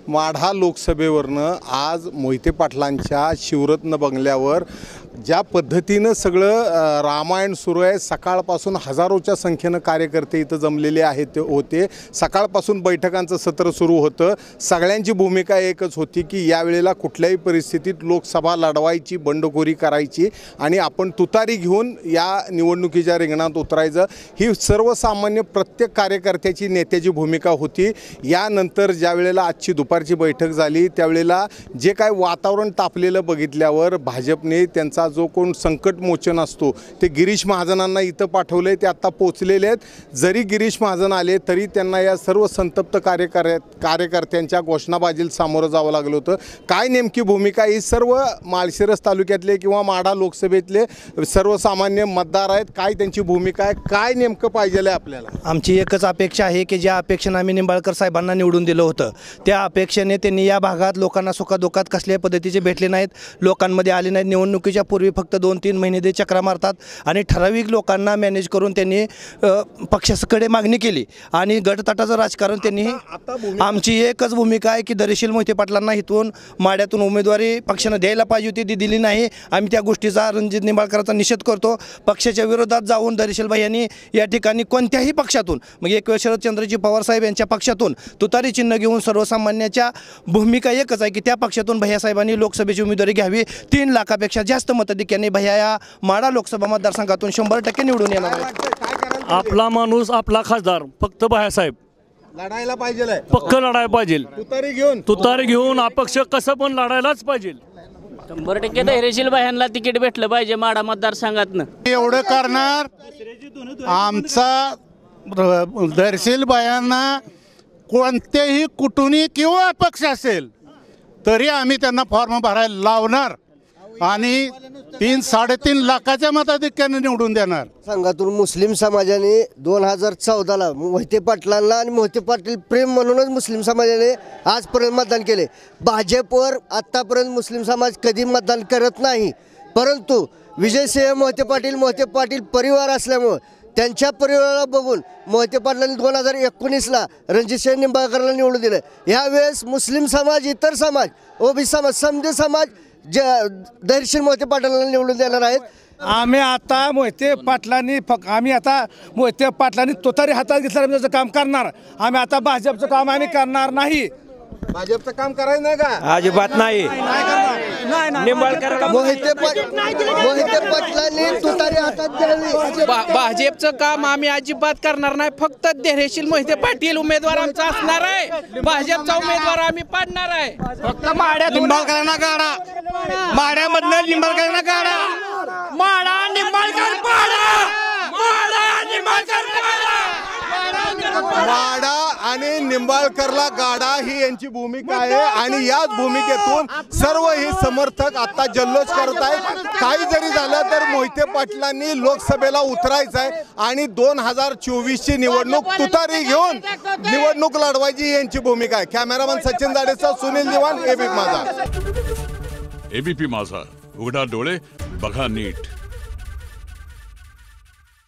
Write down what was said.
माढा लोकसभेवरनं आज मोहिते पाटलांच्या शिवरत्न बंगल्यावर ज्या पद्धतीनं सगळं रामायण सुरू आहे, सकाळपासून हजारोच्या संख्येनं कार्यकर्ते इथं जमलेले आहेत होते। सकाळपासून बैठकांचं सत्र सुरू होतं। सगळ्यांची भूमिका एकच होती की यावेळेला कुठल्याही परिस्थितीत लोकसभा लढवायची, बंडखोरी करायची आणि आपण तुतारी घेऊन या निवडणुकीच्या रिंगणात उतरायचं, ही सर्वसामान्य प्रत्येक कार्यकर्त्याची, नेत्याची भूमिका होती। यानंतर ज्या वेळेला आजची दुपारची बैठक झाली त्यावेळेला जे काय वातावरण तापलेलं बघितल्यावर भाजपने त्यांचा जो कोण संकटमोचन असतो ते गिरीश महाजनांना इथं पाठवले। ते आता पोचलेले आहेत। जरी गिरीश महाजन आले तरी त्यांना या सर्व संतप्त कार्यकर्त्यांच्या घोषणाबाजीला सामोरं जावं लागलं होतं। काय नेमकी भूमिका, ही सर्व माळशिरस तालुक्यातले किंवा माढा लोकसभेतले सर्वसामान्य मतदार आहेत, काय त्यांची भूमिका आहे, काय नेमकं पाहिजे आहे आपल्याला? आमची एकच अपेक्षा आहे की ज्या अपेक्षेने आम्ही निंबाळकर साहेबांना निवडून दिलं होतं त्या अपेक्षेने त्यांनी या भागात लोकांना सुखदुःखात कसल्याही पद्धतीचे भेटले नाहीत, लोकांमध्ये आले नाहीत। निवडणुकीच्या पूर्वी फक्त 2-3 महिने ते चक्रा मारतात आणि ठराविक लोकांना मॅनेज करून त्यांनी पक्षाकडे मागणी केली आणि गटतटाचं राजकारण त्यांनी। आमची एकच भूमिका आहे की दरीशील मोहिते पाटलांना इथून माड्यातून उमेदवारी पक्षानं द्यायला पाहिजे होती, ती दिली नाही। आम्ही त्या गोष्टीचा रणजित निंबाळकरांचा निषेध करतो। पक्षाच्या विरोधात जाऊन दरीशीलभाई यांनी या ठिकाणी कोणत्याही पक्षातून, मग एक वेळ शरदचंद्रजी पवार साहेब यांच्या पक्षातून तुतारी चिन्ह घेऊन सर्वसामान्याच्या भूमिका एकच आहे की त्या पक्षातून भैयासाहेबांनी लोकसभेची उमेदवारी घ्यावी। 3 लाखापेक्षा जास्त मताधिक्याने भैया या माढा लोकसभा मतदारसंघातून 100% निवडून येणार आहे। आपला माणूस, आपला खासदार फक्त भैयासाहेब लढायला पाहिजे, पक्क लढायला पाहिजे। तुतारी घेऊन अपक्ष कसं पण लढायलाच पाहिजे। 100% धैर्यशील बाह्यांना तिकीट भेटलं पाहिजे माढा मतदारसंघातनं। एवढं करणार आमचा धैर्यशील बाह्यांना कोणतेही कुटुंबी किंवा अपक्ष असेल तरी आम्ही त्यांना फॉर्म भरायला लावणार आणि 3-3.5 लाखाच्या मताधिक्याने निवडून देणार। संघातून मुस्लिम समाजाने 2014ला मोहिते पाटलांना आणि मोहिते पाटील प्रेम म्हणूनच मुस्लिम समाजाने आजपर्यंत मतदान केले। भाजपवर आत्तापर्यंत मुस्लिम समाज कधी मतदान करत नाही, परंतु विजयसिंह मोहिते पाटील परिवार असल्यामुळे त्यांच्या परिवाराला बघून मोहिते पाटलांनी 2019ला रणजितसिंह निंबाळकरला निवडून दिलं। यावेळेस मुस्लिम समाज, इतर समाज, ओबीसी समाज, समजे समाज धैर्यशील मोहिते पाटलांना निवडून देणार आहेत। आम्ही आता मोहिते पाटलांनी तुतारी हातात घेतल्याचं काम करणार। आम्ही आता भाजपचं काम आम्ही करणार नाही। भाजपचं काम करायचं नाही का? अजिबात नाही। मोहिते पाटलांनी तुतारी हातात घ्यावी। भाजपचं काम आम्ही अजिबात करणार नाही। फक्त धैर्यशील मोहिते पाटील उमेदवार आमचा असणार आहे। भाजपचा उमेदवार आम्ही पाडणार आहे। फक्त माड्यात निंबाळकरांना काढा, माड्यामधनं निंबाळकरांना काढा, माडा निंबाळकर पाडा, माडा निंबाळकर पाडा, माडा आणि निंबाळकरला गाडा, ही यांची भूमिका आहे आणि याच भूमिकेतून सर्व ही समर्थक आता जल्लोष करत आहेत। काही जरी झालं तर मोहिते पाटलांनी लोकसभेला उतरायचं आहे आणि 2024ची निवडणूक तुतारी घेऊन निवडणूक लढवायची, यांची भूमिका आहे। कॅमेरामन सचिन जाडेचा, सुनील दिवान, एबीपी माझा। एबीपी माझा, उघडा डोळे बघा नीट।